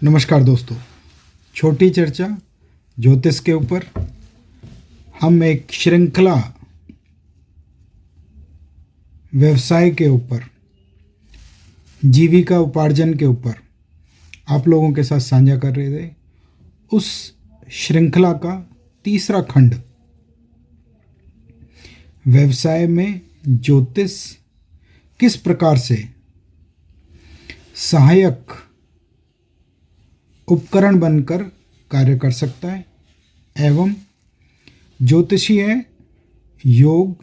नमस्कार दोस्तों, छोटी चर्चा ज्योतिष के ऊपर हम एक श्रृंखला व्यवसाय के ऊपर, जीविका उपार्जन के ऊपर आप लोगों के साथ साझा कर रहे थे। उस श्रृंखला का तीसरा खंड, व्यवसाय में ज्योतिष किस प्रकार से सहायक उपकरण बनकर कार्य कर सकता है एवं ज्योतिषीय योग,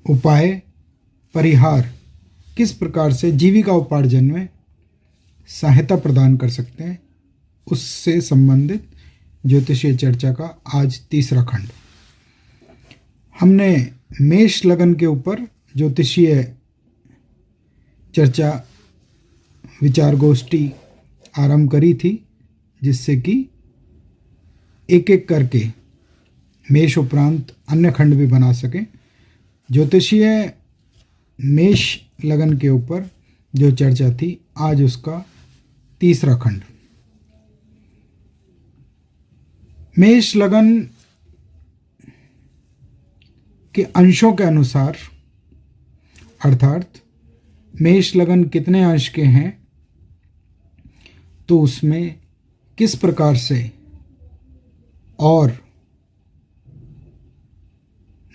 उपाय, परिहार किस प्रकार से जीविका उपार्जन में सहायता प्रदान कर सकते हैं, उससे संबंधित ज्योतिषीय चर्चा का आज तीसरा खंड। हमने मेष लगन के ऊपर ज्योतिषीय चर्चा विचार गोष्ठी आरंभ करी थी, जिससे कि एक एक करके मेष उपरांत अन्य खंड भी बना सकें। ज्योतिषीय मेष लगन के ऊपर जो चर्चा थी, आज उसका तीसरा खंड। मेष लगन के अंशों के अनुसार, अर्थात मेष लगन कितने अंश के हैं, तो उसमें किस प्रकार से और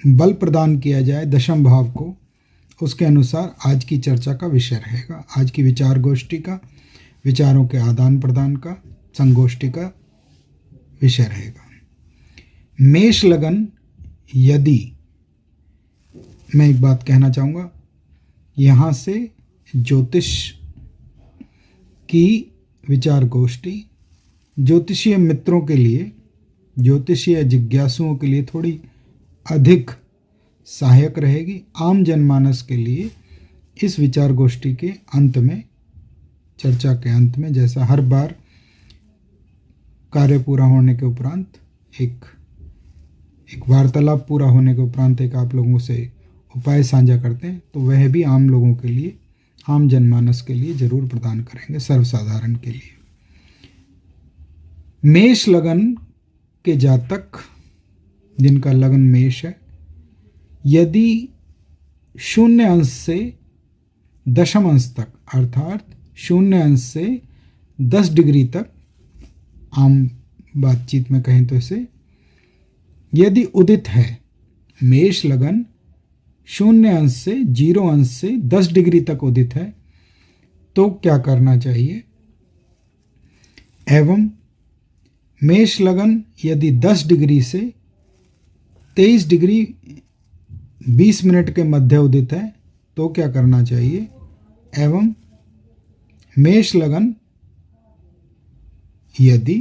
बल प्रदान किया जाए दशम भाव को, उसके अनुसार आज की चर्चा का विषय रहेगा। आज की विचार गोष्ठी का, विचारों के आदान प्रदान का, संगोष्ठी का विषय रहेगा। मेष लगन, यदि मैं एक बात कहना चाहूँगा, यहाँ से ज्योतिष की विचार गोष्ठी ज्योतिषीय मित्रों के लिए, ज्योतिषीय जिज्ञासुओं के लिए थोड़ी अधिक सहायक रहेगी। आम जनमानस के लिए इस विचार गोष्ठी के अंत में, चर्चा के अंत में, जैसा हर बार कार्य पूरा होने के उपरांत, एक वार्तालाप पूरा होने के उपरांत एक आप लोगों से उपाय साझा करते हैं, तो वह भी आम लोगों के लिए, आम जनमानस के लिए जरूर प्रदान करेंगे, सर्वसाधारण के लिए। मेष लगन के जातक, जिनका लगन मेष है, यदि 0 अंश से दशम अंश तक, अर्थात 0 अंश से 10 डिग्री तक, आम बातचीत में कहें तो इसे, यदि उदित है, मेष लगन 0 अंश से 0 अंश से 10 डिग्री तक उदित है, तो क्या करना चाहिए। एवं मेष लगन यदि 10 डिग्री से 23 डिग्री 20 मिनट के मध्य उदित है, तो क्या करना चाहिए। एवं मेष लगन यदि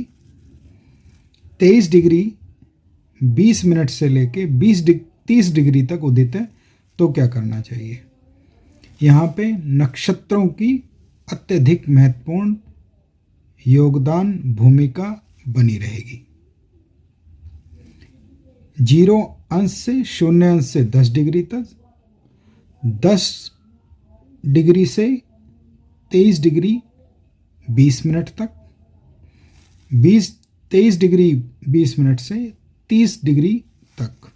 23 डिग्री 20 मिनट से लेके 30 डिग्री तक उदित है, तो क्या करना चाहिए। यहाँ पे नक्षत्रों की अत्यधिक महत्वपूर्ण योगदान भूमिका बनी रहेगी। 0 अंश से 0 अंश से 10 डिग्री तक, 10 डिग्री से 23 डिग्री 20 मिनट तक, 23 डिग्री 20 मिनट से 30 डिग्री तक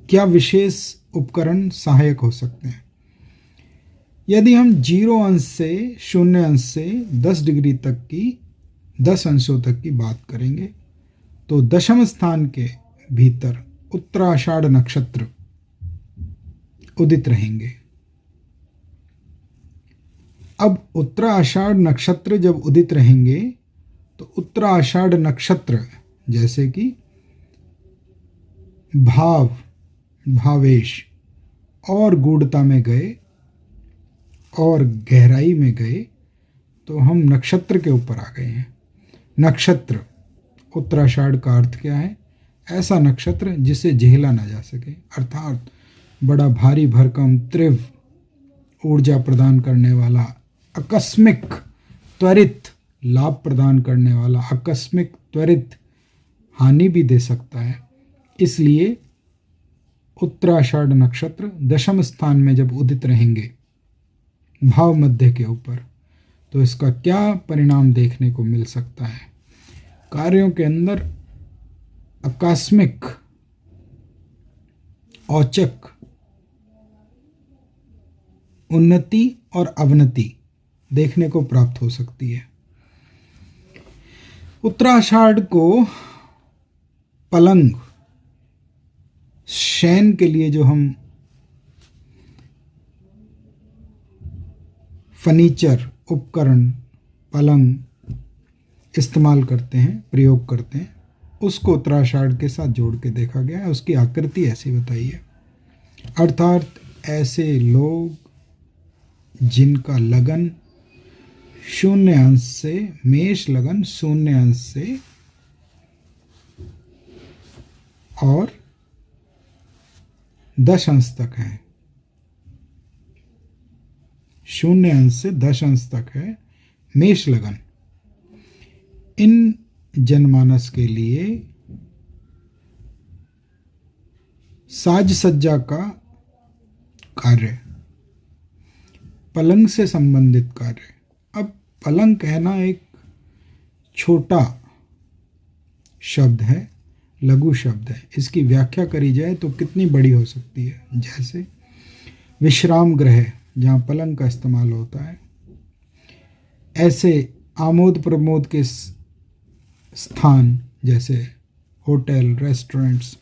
क्या विशेष उपकरण सहायक हो सकते हैं। यदि हम 0 अंश से 0 अंश से 10 डिग्री तक की, 10 अंशों तक की बात करेंगे, तो दशम स्थान के भीतर उत्तराषाढ़ नक्षत्र उदित रहेंगे। अब उत्तराषाढ़ नक्षत्र जब उदित रहेंगे, तो उत्तराषाढ़ नक्षत्र जैसे कि भाव, भावेश और गूढ़ता में गए और गहराई में गए, तो हम नक्षत्र के ऊपर आ गए हैं। नक्षत्र, उत्तराषाढ़ का अर्थ क्या है। ऐसा नक्षत्र जिसे झेला ना जा सके, अर्थात बड़ा भारी भरकम तीव्र ऊर्जा प्रदान करने वाला, आकस्मिक त्वरित लाभ प्रदान करने वाला, आकस्मिक त्वरित हानि भी दे सकता है। इसलिए उत्तराषाढ़ नक्षत्र दशम स्थान में जब उदित रहेंगे, भाव मध्य के ऊपर, तो इसका क्या परिणाम देखने को मिल सकता है? कार्यों के अंदर आकस्मिक, औचक उन्नति और अवनति देखने को प्राप्त हो सकती है। उत्तराषाढ़ को पलंग, शयन के लिए जो हम फर्नीचर, उपकरण, पलंग इस्तेमाल करते हैं, प्रयोग करते हैं, उसको उत्तराषाढ़ के साथ जोड़ के देखा गया है। उसकी आकृति ऐसी बताई है, अर्थात ऐसे लोग जिनका लगन 0 अंश से, मेष लगन 0 अंश से और 10 अंश तक है, 0 अंश से 10 अंश तक है मेष लगन। इन जनमानस के लिए साज सज्जा का कार्य, पलंग से संबंधित कार्य। अब पलंग कहना एक छोटा शब्द है, लघु शब्द है। इसकी व्याख्या करी जाए तो कितनी बड़ी हो सकती है। जैसे विश्राम गृह, जहाँ पलंग का इस्तेमाल होता है, ऐसे आमोद प्रमोद के स्थान जैसे होटल, रेस्टोरेंट्स,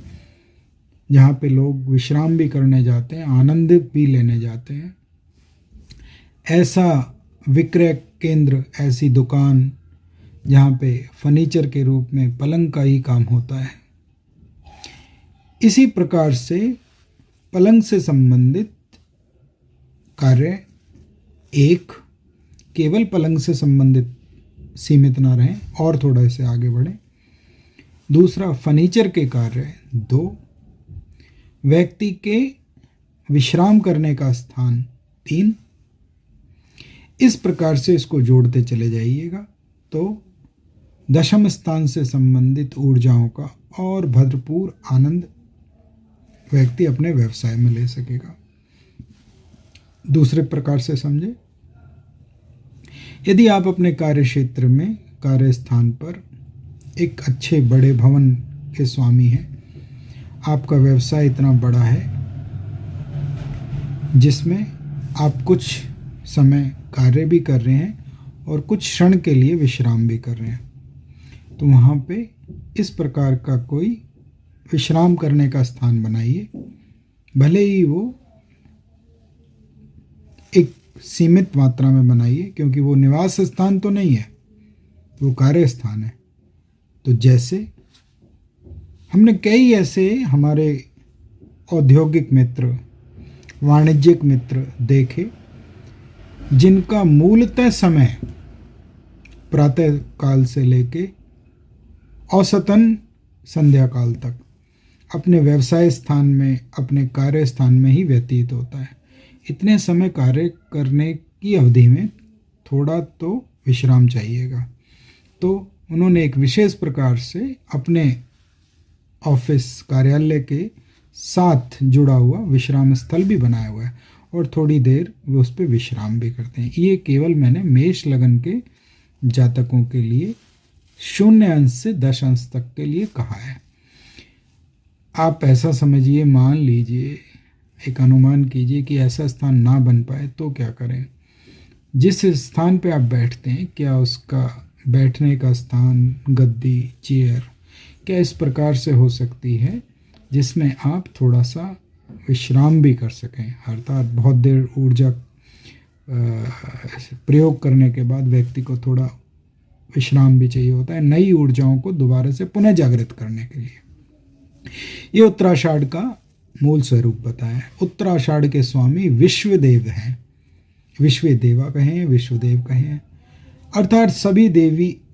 जहाँ पे लोग विश्राम भी करने जाते हैं, आनंद भी लेने जाते हैं, ऐसा विक्रय केंद्र, ऐसी दुकान जहाँ पे फर्नीचर के रूप में पलंग का ही काम होता है। इसी प्रकार से पलंग से संबंधित कार्य, एक, केवल पलंग से संबंधित सीमित ना रहें और थोड़ा इसे आगे बढ़ें। दूसरा, फर्नीचर के कार्य। 2, व्यक्ति के विश्राम करने का स्थान। 3, इस प्रकार से इसको जोड़ते चले जाइएगा तो दशम स्थान से संबंधित ऊर्जाओं का और भरपूर आनंद व्यक्ति अपने व्यवसाय में ले सकेगा। दूसरे प्रकार से समझे, यदि आप अपने कार्य क्षेत्र में, कार्य स्थान पर एक अच्छे बड़े भवन के स्वामी हैं, आपका व्यवसाय इतना बड़ा है जिसमें आप कुछ समय कार्य भी कर रहे हैं और कुछ क्षण के लिए विश्राम भी कर रहे हैं, तो वहाँ पे इस प्रकार का कोई विश्राम करने का स्थान बनाइए। भले ही वो एक सीमित मात्रा में बनाइए, क्योंकि वो निवास स्थान तो नहीं है, वो कार्य स्थान है। तो जैसे हमने कई ऐसे हमारे औद्योगिक मित्र, वाणिज्यिक मित्र देखे जिनका मूलतः समय प्रातः काल से लेके औसतन संध्या काल तक अपने व्यवसाय स्थान में, अपने कार्य स्थान में ही व्यतीत होता है। इतने समय कार्य करने की अवधि में थोड़ा तो विश्राम चाहिएगा। तो उन्होंने एक विशेष प्रकार से अपने ऑफिस, कार्यालय के साथ जुड़ा हुआ विश्राम स्थल भी बनाया हुआ है और थोड़ी देर वो उस पर विश्राम भी करते हैं। ये केवल मैंने मेष लगन के जातकों के लिए 0 अंश से 10 अंश तक के लिए कहा है। आप ऐसा समझिए, मान लीजिए, एक अनुमान कीजिए कि ऐसा स्थान ना बन पाए तो क्या करें। जिस स्थान पे आप बैठते हैं, क्या उसका बैठने का स्थान, गद्दी, चेयर, क्या इस प्रकार से हो सकती है जिसमें आप थोड़ा सा विश्राम भी कर सकें। अर्थात बहुत देर ऊर्जा प्रयोग करने के बाद व्यक्ति को थोड़ा विश्राम भी चाहिए होता है, नई ऊर्जाओं को दोबारा से पुनः जागृत करने के लिए। ये उत्तराषाढ़ का मूल स्वरूप बताया है। उत्तराषाढ़ के स्वामी विश्वदेव हैं, विश्वदेवा कहें, विश्वदेव कहें, अर्थात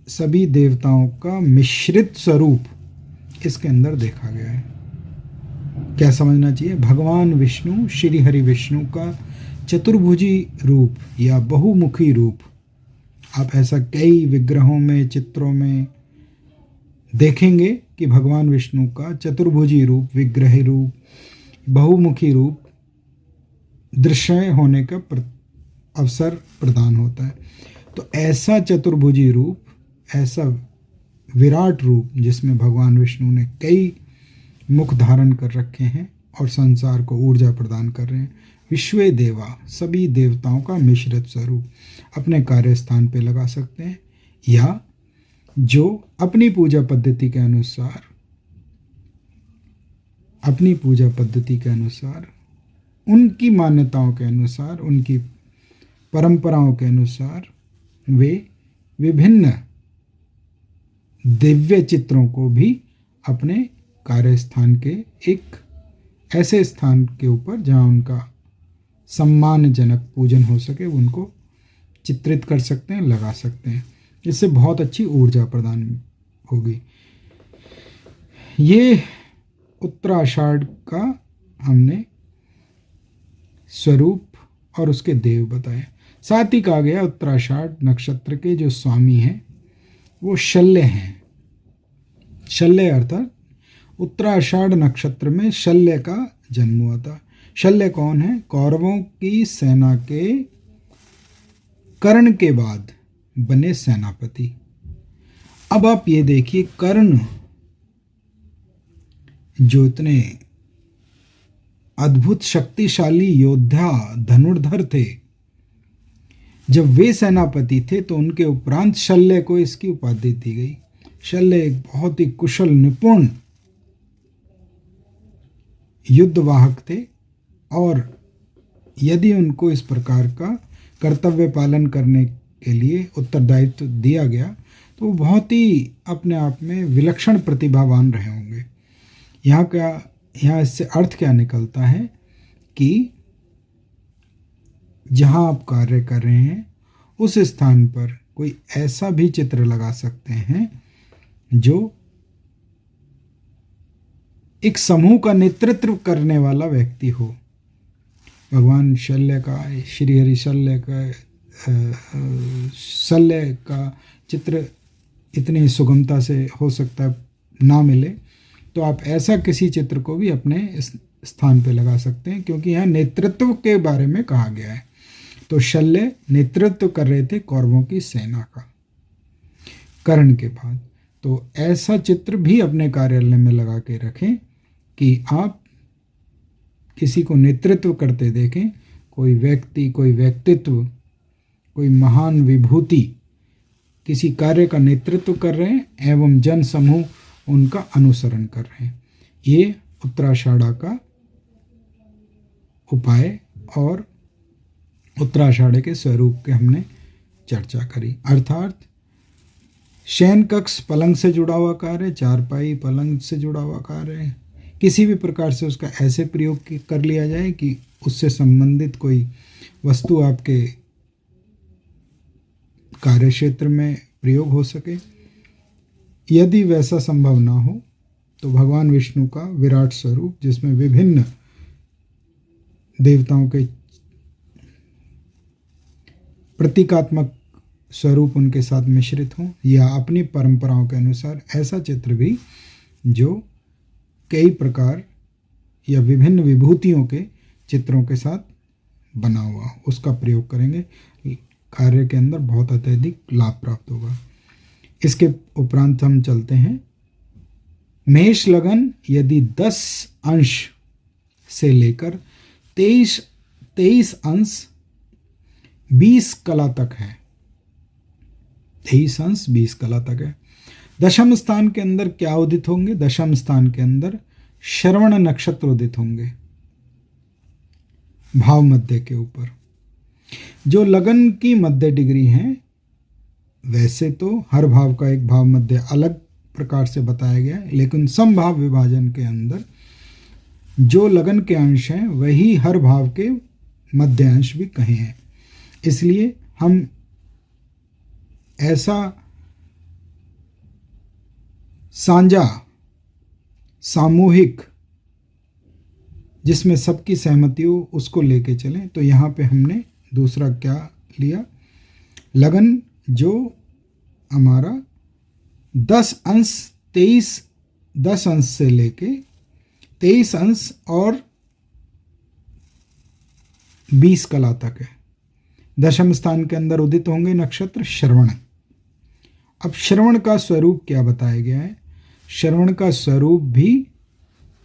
सभी देवताओं का मिश्रित स्वरूप इसके अंदर देखा गया है। क्या समझना चाहिए? भगवान विष्णु, श्री हरि विष्णु का चतुर्भुजी रूप या बहुमुखी रूप आप ऐसा कई विग्रहों में, चित्रों में देखेंगे कि भगवान विष्णु का चतुर्भुजी रूप, विग्रह रूप, बहुमुखी रूप दृश्य होने का अवसर प्रदान होता है। तो ऐसा चतुर्भुजी रूप, ऐसा विराट रूप जिसमें भगवान विष्णु ने कई मुख धारण कर रखे हैं और संसार को ऊर्जा प्रदान कर रहे हैं। विश्वे देवा, सभी देवताओं का मिश्रित स्वरूप अपने कार्य स्थान पे लगा सकते हैं, या जो अपनी पूजा पद्धति के अनुसार, उनकी मान्यताओं के अनुसार, उनकी परंपराओं के अनुसार वे विभिन्न दिव्य चित्रों को भी अपने कार्यस्थान के एक ऐसे स्थान के ऊपर जहाँ उनका सम्मानजनक पूजन हो सके, उनको चित्रित कर सकते हैं, लगा सकते हैं। इससे बहुत अच्छी ऊर्जा प्रदान होगी। ये उत्तराषाढ़ का हमने स्वरूप और उसके देव बताए। साथ ही कहा गया उत्तराषाढ़ नक्षत्र के जो स्वामी हैं वो शल्य हैं। शल्य अर्थात उत्तराषाढ़ नक्षत्र में शल्य का जन्म हुआ था। शल्य कौन है? कौरवों की सेना के कर्ण के बाद बने सेनापति। अब आप ये देखिए, कर्ण जो इतने अद्भुत शक्तिशाली योद्धा धनुर्धर थे, जब वे सेनापति थे तो उनके उपरांत शल्य को इसकी उपाधि दी गई। शल्य एक बहुत ही कुशल निपुण युद्धवाहक थे, और यदि उनको इस प्रकार का कर्तव्य पालन करने के लिए उत्तरदायित्व दिया गया तो वो बहुत ही अपने आप में विलक्षण प्रतिभावान रहे होंगे। यहाँ इससे अर्थ क्या निकलता है कि जहाँ आप कार्य कर रहे हैं उस स्थान पर कोई ऐसा भी चित्र लगा सकते हैं जो एक समूह का नेतृत्व करने वाला व्यक्ति हो। भगवान शल्य का, श्री हरि शल्य का चित्र इतनी सुगमता से हो सकता है ना मिले, तो आप ऐसा किसी चित्र को भी अपने स्थान पे लगा सकते हैं, क्योंकि यहाँ नेतृत्व के बारे में कहा गया है। तो शल्य नेतृत्व कर रहे थे कौरवों की सेना का कर्ण के बाद। तो ऐसा चित्र भी अपने कार्यालय में लगा के रखें कि आप किसी को नेतृत्व करते देखें, कोई व्यक्ति, कोई व्यक्तित्व, कोई महान विभूति किसी कार्य का नेतृत्व कर रहे हैं एवं जन समूह उनका अनुसरण कर रहे हैं। ये उत्तराषाढ़ का उपाय और उत्तराषाढ़ के स्वरूप के हमने चर्चा करी। अर्थात शयन कक्ष पलंग से जुड़ा हुआ कार्य, चारपाई पलंग से जुड़ा हुआ कार्य, किसी भी प्रकार से उसका ऐसे प्रयोग कर लिया जाए कि उससे संबंधित कोई वस्तु आपके कार्य क्षेत्र में प्रयोग हो सके। यदि वैसा संभव ना हो तो भगवान विष्णु का विराट स्वरूप, जिसमें विभिन्न देवताओं के प्रतीकात्मक स्वरूप उनके साथ मिश्रित हों, या अपनी परंपराओं के अनुसार ऐसा चित्र भी जो कई प्रकार या विभिन्न विभूतियों के चित्रों के साथ बना हुआ, उसका प्रयोग करेंगे। कार्य के अंदर बहुत अत्यधिक लाभ प्राप्त होगा। इसके उपरांत हम चलते हैं मेष लगन। यदि 10 अंश से लेकर 23 अंश 20 कला तक है, 23 अंश 20 कला तक है। दशम स्थान के अंदर क्या उदित होंगे? दशम स्थान के अंदर श्रवण नक्षत्र उदित होंगे, भाव मध्य के ऊपर। जो लगन की मध्य डिग्री है, वैसे तो हर भाव का एक भाव मध्य अलग प्रकार से बताया गया है, लेकिन समभाव विभाजन के अंदर जो लगन के अंश हैं वही हर भाव के मध्य अंश भी कहे हैं। इसलिए हम ऐसा साझा सामूहिक जिसमें सबकी सहमति हो उसको लेके चलें। तो यहाँ पे हमने दूसरा क्या लिया? लगन जो हमारा 10 अंश 10 अंश से लेके 23 अंश और 20 कला तक है। दशम स्थान के अंदर उदित होंगे नक्षत्र श्रवण। अब श्रवण का स्वरूप क्या बताया गया है? श्रवण का स्वरूप भी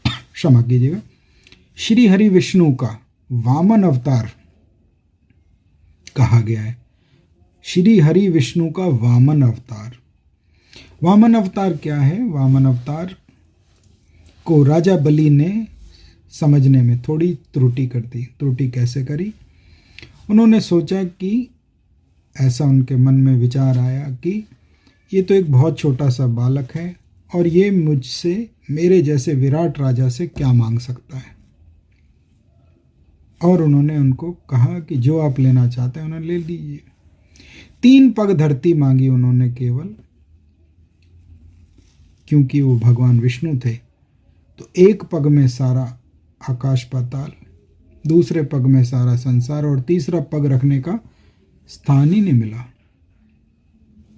क्षमा कीजिएगा, श्री हरि विष्णु का वामन अवतार कहा गया है। श्री हरि विष्णु का वामन अवतार। वामन अवतार क्या है? वामन अवतार को राजा बलि ने समझने में थोड़ी त्रुटि कर दी। त्रुटि कैसे करी? उन्होंने सोचा कि ऐसा उनके मन में विचार आया कि ये तो एक बहुत छोटा सा बालक है और ये मुझसे, मेरे जैसे विराट राजा से क्या मांग सकता है। और उन्होंने उनको कहा कि जो आप लेना चाहते हैं उन्हें ले लीजिए। 3 पग धरती मांगी उन्होंने केवल, क्योंकि वो भगवान विष्णु थे। तो एक पग में सारा आकाश पाताल, दूसरे पग में सारा संसार और तीसरा पग रखने का स्थान ही नहीं मिला।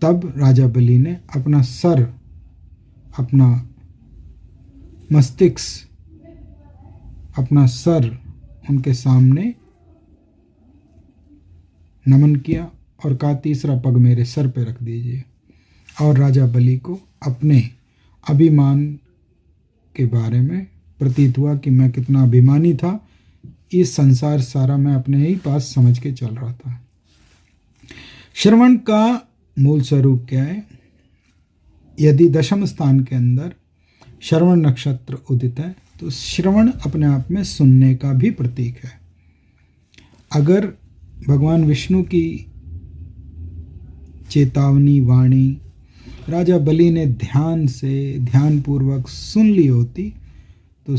तब राजा बलि ने अपना सर, अपना मस्तिष्क, अपना सर उनके सामने नमन किया और कहा तीसरा पग मेरे सर पे रख दीजिए। और राजा बलि को अपने अभिमान के बारे में प्रतीत हुआ कि मैं कितना अभिमानी था, इस संसार सारा मैं अपने ही पास समझ के चल रहा था। श्रवण का मूल स्वरूप क्या है? यदि दशम स्थान के अंदर श्रवण नक्षत्र उदित है तो श्रवण अपने आप में सुनने का भी प्रतीक है। अगर भगवान विष्णु की चेतावनी वाणी राजा बलि ने ध्यान से, ध्यानपूर्वक सुन ली होती तो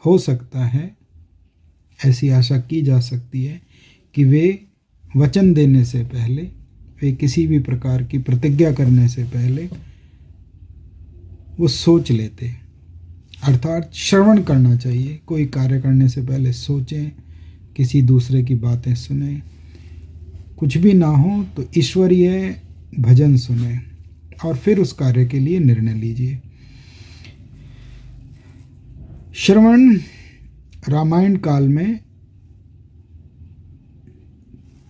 हो सकता है, ऐसी आशा की जा सकती है कि वे वचन देने से पहले, वे किसी भी प्रकार की प्रतिज्ञा करने से पहले वो सोच लेते। अर्थात श्रवण करना चाहिए। कोई कार्य करने से पहले सोचें, किसी दूसरे की बातें सुने, कुछ भी ना हो तो ईश्वरीय भजन सुने और फिर उस कार्य के लिए निर्णय लीजिए। श्रवण रामायण काल में,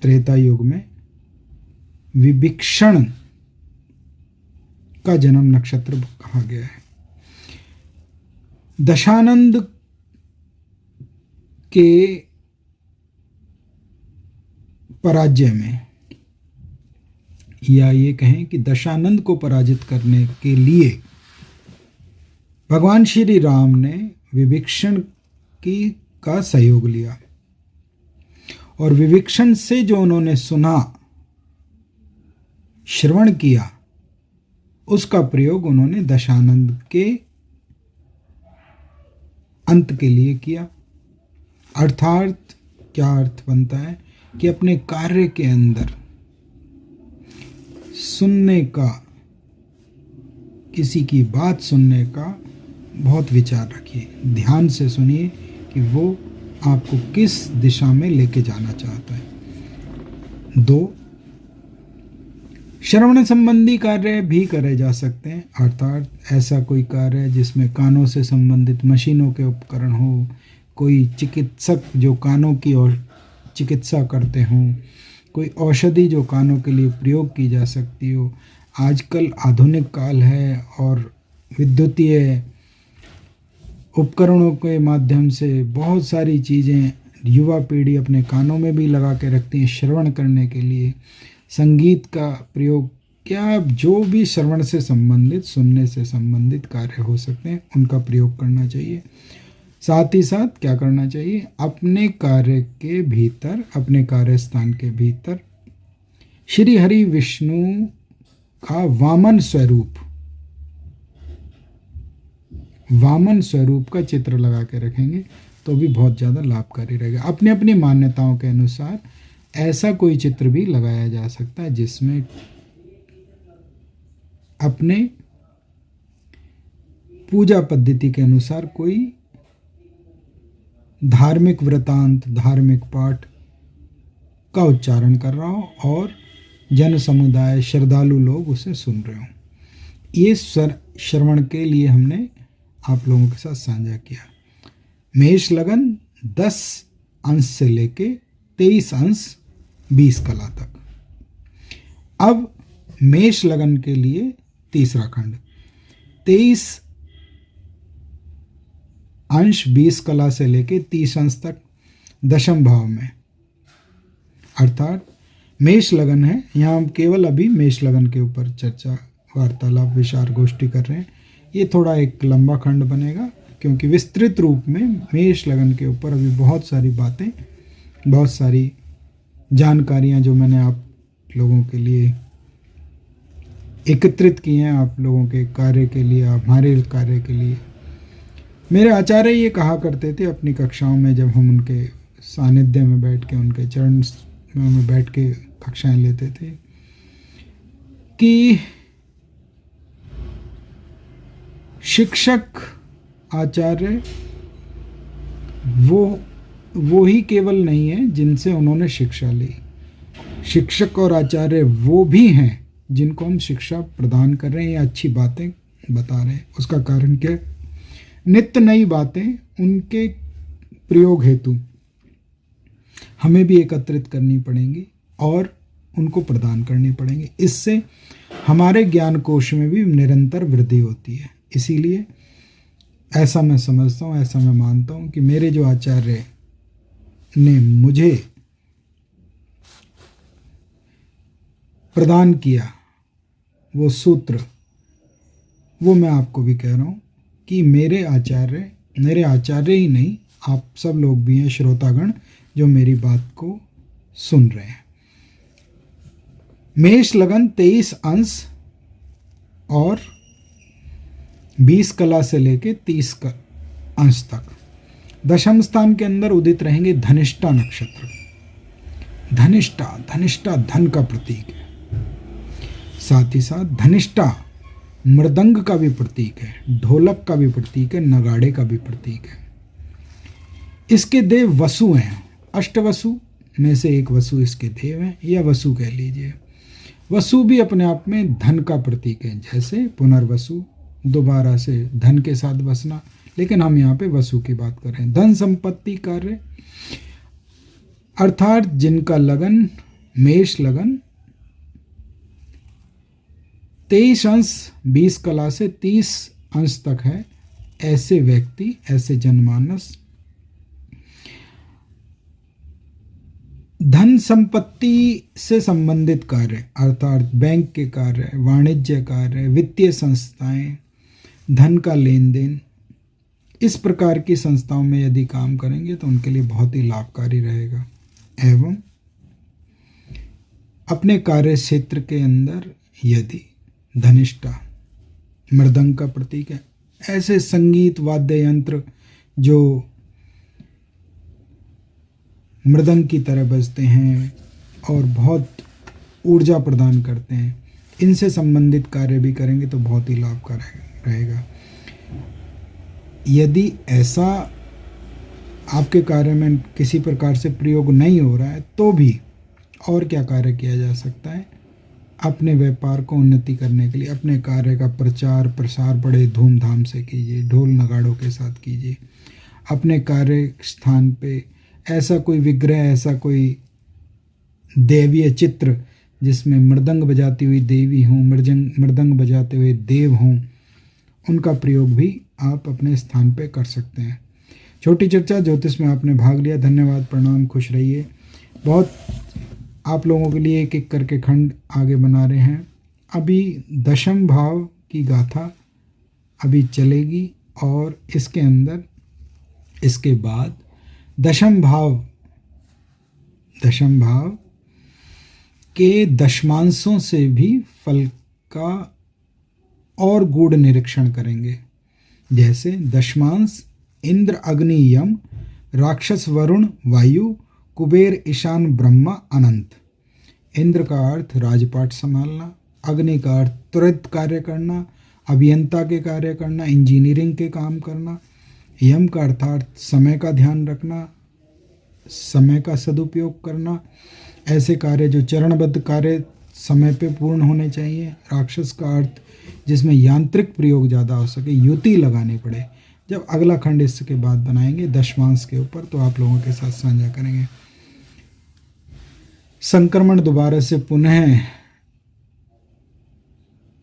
त्रेता युग में विभीषण का जन्म नक्षत्र कहा गया है। दशानंद के पराजय में, या ये कहें कि दशानंद को पराजित करने के लिए भगवान श्री राम ने विभीषण का सहयोग लिया और विभीषण से जो उन्होंने सुना, श्रवण किया, उसका प्रयोग उन्होंने दशानंद के अंत के लिए किया। अर्थात क्या अर्थ बनता है कि अपने कार्य के अंदर सुनने का, किसी की बात सुनने का बहुत विचार रखिए। ध्यान से सुनिए कि वो आपको किस दिशा में लेके जाना चाहता है। 2, श्रवण संबंधी कार्य भी करे जा सकते हैं। अर्थात ऐसा कोई कार्य जिसमें कानों से संबंधित मशीनों के उपकरण हो, कोई चिकित्सक जो कानों की और चिकित्सा करते हों, कोई औषधि जो कानों के लिए प्रयोग की जा सकती हो। आजकल आधुनिक काल है और विद्युतीय उपकरणों के माध्यम से बहुत सारी चीज़ें युवा पीढ़ी अपने कानों में भी लगा के रखती हैं श्रवण करने के लिए। संगीत का प्रयोग, क्या जो भी श्रवण से संबंधित, सुनने से संबंधित कार्य हो सकते हैं, उनका प्रयोग करना चाहिए। साथ ही साथ क्या करना चाहिए? अपने कार्य के भीतर, अपने कार्य स्थान के भीतर श्री हरि विष्णु का वामन स्वरूप का चित्र लगा के रखेंगे तो भी बहुत ज़्यादा लाभकारी रहेगा। अपनी अपनी मान्यताओं के अनुसार ऐसा कोई चित्र भी लगाया जा सकता है जिसमें अपने पूजा पद्धति के अनुसार कोई धार्मिक वृतांत, धार्मिक पाठ का उच्चारण कर रहा हो और जन समुदाय, श्रद्धालु लोग उसे सुन रहे हों। ये श्रवण के लिए हमने आप लोगों के साथ साझा किया। मेष लगन 10 अंश से लेके 23 अंश 20 कला तक। अब मेष लगन के लिए तीसरा खंड 23 अंश 20 कला से लेके 30 अंश तक दशम भाव में, अर्थात मेष लगन है। यहाँ हम केवल अभी मेष लगन के ऊपर चर्चा, वार्तालाप, विचार गोष्ठी कर रहे हैं। ये थोड़ा एक लंबा खंड बनेगा क्योंकि विस्तृत रूप में मेष लगन के ऊपर अभी बहुत सारी बातें, बहुत सारी जानकारियाँ जो मैंने आप लोगों के लिए एकत्रित की हैं, आप लोगों के कार्य के लिए, हमारे कार्य के लिए। मेरे आचार्य ये कहा करते थे अपनी कक्षाओं में, जब हम उनके सानिध्य में बैठ के, उनके चरण में बैठ के कक्षाएं लेते थे, कि शिक्षक आचार्य वो ही केवल नहीं है जिनसे उन्होंने शिक्षा ली। शिक्षक और आचार्य वो भी हैं जिनको हम शिक्षा प्रदान कर रहे हैं या अच्छी बातें बता रहे हैं। उसका कारण क्या? नित्य नई बातें उनके प्रयोग हेतु हमें भी एकत्रित करनी पड़ेंगी और उनको प्रदान करनी पड़ेंगी। इससे हमारे ज्ञान कोश में भी निरंतर वृद्धि होती है। इसीलिए ऐसा मैं समझता हूँ, ऐसा मैं मानता हूँ कि मेरे जो आचार्य ने मुझे प्रदान किया वो सूत्र, वो मैं आपको भी कह रहा हूँ कि मेरे आचार्य ही नहीं, आप सब लोग भी हैं श्रोतागण जो मेरी बात को सुन रहे हैं। मेष लगन 23 अंश और 20 कला से लेके 30 अंश तक। दशम स्थान के अंदर उदित रहेंगे धनिष्ठा नक्षत्र। धनिष्ठा धन का प्रतीक है। साथ ही साथ धनिष्ठा मृदंग का भी प्रतीक है, ढोलक का भी प्रतीक है, नगाड़े का भी प्रतीक है। इसके देव वसु हैं। अष्टवसु में से एक वसु इसके देव हैं, या वसु कह लीजिए। वसु भी अपने आप में धन का प्रतीक है, जैसे पुनर्वसु, दोबारा से धन के साथ बसना, लेकिन हम यहाँ पे वसु की बात कर रहे हैं। धन संपत्ति कार्य, अर्थात जिनका लगन मेष लगन 23 अंश 20 कला से 30 अंश तक है, ऐसे व्यक्ति, ऐसे जनमानस धन संपत्ति से संबंधित कार्य, अर्थात बैंक के कार्य, वाणिज्य कार्य, वित्तीय संस्थाएं, धन का लेन देन, इस प्रकार की संस्थाओं में यदि काम करेंगे तो उनके लिए बहुत ही लाभकारी रहेगा। एवं अपने कार्य क्षेत्र के अंदर यदि धनिष्ठा मृदंग का प्रतीक है, ऐसे संगीत वाद्य यंत्र जो मृदंग की तरह बजते हैं और बहुत ऊर्जा प्रदान करते हैं, इनसे संबंधित कार्य भी करेंगे तो बहुत ही लाभकारी रहेगा। यदि ऐसा आपके कार्य में किसी प्रकार से प्रयोग नहीं हो रहा है तो भी और क्या कार्य किया जा सकता है? अपने व्यापार को उन्नति करने के लिए अपने कार्य का प्रचार प्रसार बड़े धूमधाम से कीजिए, ढोल नगाड़ों के साथ कीजिए। अपने कार्य स्थान पे ऐसा कोई विग्रह, ऐसा कोई देवीय चित्र जिसमें मृदंग बजाती हुई देवी हों, मृदंग बजाते हुए देव हों, उनका प्रयोग भी आप अपने स्थान पे कर सकते हैं। छोटी चर्चा ज्योतिष में आपने भाग लिया, धन्यवाद, प्रणाम, खुश रहिए। बहुत आप लोगों के लिए एक एक करके खंड आगे बना रहे हैं। अभी दशम भाव की गाथा अभी चलेगी और इसके अंदर इसके बाद दशम भाव के दशमांशों से भी फल का और गूढ़ निरीक्षण करेंगे। जैसे दशमांश इंद्र अग्नि यम, राक्षस वरुण वायु, कुबेर ईशान ब्रह्मा अनंत। इंद्र का अर्थ राजपाट संभालना, अग्नि का अर्थ तुरंत कार्य करना, अभियंता के कार्य करना, इंजीनियरिंग के काम करना, यम का अर्थात समय का ध्यान रखना, समय का सदुपयोग करना, ऐसे कार्य जो चरणबद्ध कार्य समय पे पूर्ण होने चाहिए। राक्षस का अर्थ जिसमें यांत्रिक प्रयोग ज़्यादा हो सके, युति लगानी पड़े। जब अगला खंड इसके बाद बनाएंगे दशमांश के ऊपर तो आप लोगों के साथ साझा करेंगे। संक्रमण दोबारा से पुनः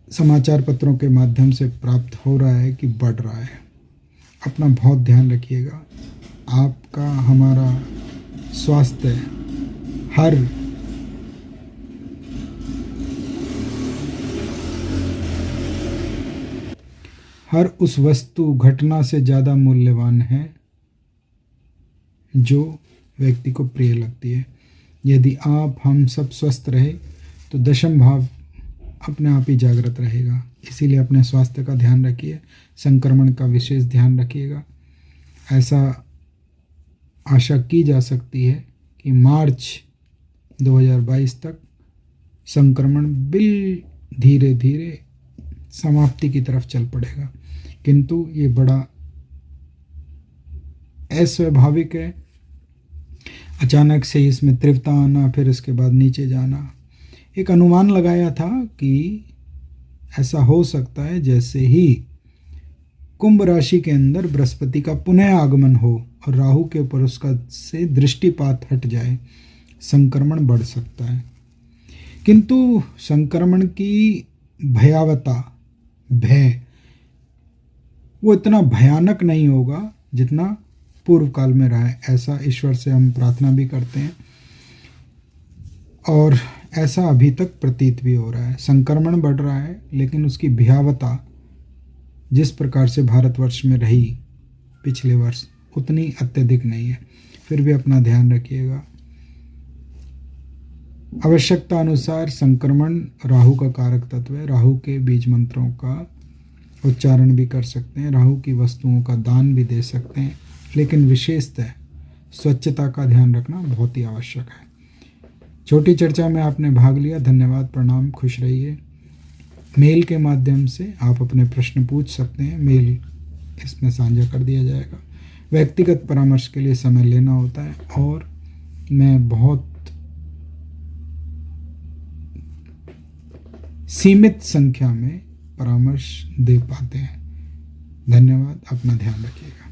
समाचार पत्रों के माध्यम से प्राप्त हो रहा है कि बढ़ रहा है। अपना बहुत ध्यान रखिएगा। आपका हमारा स्वास्थ्य हर उस वस्तु घटना से ज़्यादा मूल्यवान है जो व्यक्ति को प्रिय लगती है। यदि आप हम सब स्वस्थ रहे तो दशम भाव अपने आप ही जागृत रहेगा। इसीलिए अपने स्वास्थ्य का ध्यान रखिए, संक्रमण का विशेष ध्यान रखिएगा। ऐसा आशा की जा सकती है कि मार्च 2022 तक संक्रमण धीरे धीरे समाप्ति की तरफ चल पड़ेगा, किंतु ये बड़ा अस्वाभाविक है। अचानक से इसमें तीव्रता आना, फिर इसके बाद नीचे जाना। एक अनुमान लगाया था कि ऐसा हो सकता है जैसे ही कुंभ राशि के अंदर बृहस्पति का पुनः आगमन हो और राहु के ऊपर उसका से दृष्टिपात हट जाए, संक्रमण बढ़ सकता है। किंतु संक्रमण की भयावता, भय, वो इतना भयानक नहीं होगा जितना पूर्व काल में रहा है। ऐसा ईश्वर से हम प्रार्थना भी करते हैं और ऐसा अभी तक प्रतीत भी हो रहा है। संक्रमण बढ़ रहा है, लेकिन उसकी भयावता जिस प्रकार से भारतवर्ष में रही पिछले वर्ष उतनी अत्यधिक नहीं है। फिर भी अपना ध्यान रखिएगा। आवश्यकता अनुसार संक्रमण राहु का कारक तत्व है। राहु के बीज मंत्रों का उच्चारण भी कर सकते हैं, राहु की वस्तुओं का दान भी दे सकते हैं, लेकिन विशेषतः स्वच्छता का ध्यान रखना बहुत ही आवश्यक है। छोटी चर्चा में आपने भाग लिया, धन्यवाद, प्रणाम, खुश रहिए। मेल के माध्यम से आप अपने प्रश्न पूछ सकते हैं, मेल इसमें साझा कर दिया जाएगा। व्यक्तिगत परामर्श के लिए समय लेना होता है और मैं बहुत सीमित संख्या में परामर्श दे पाते हैं। धन्यवाद, अपना ध्यान रखिएगा।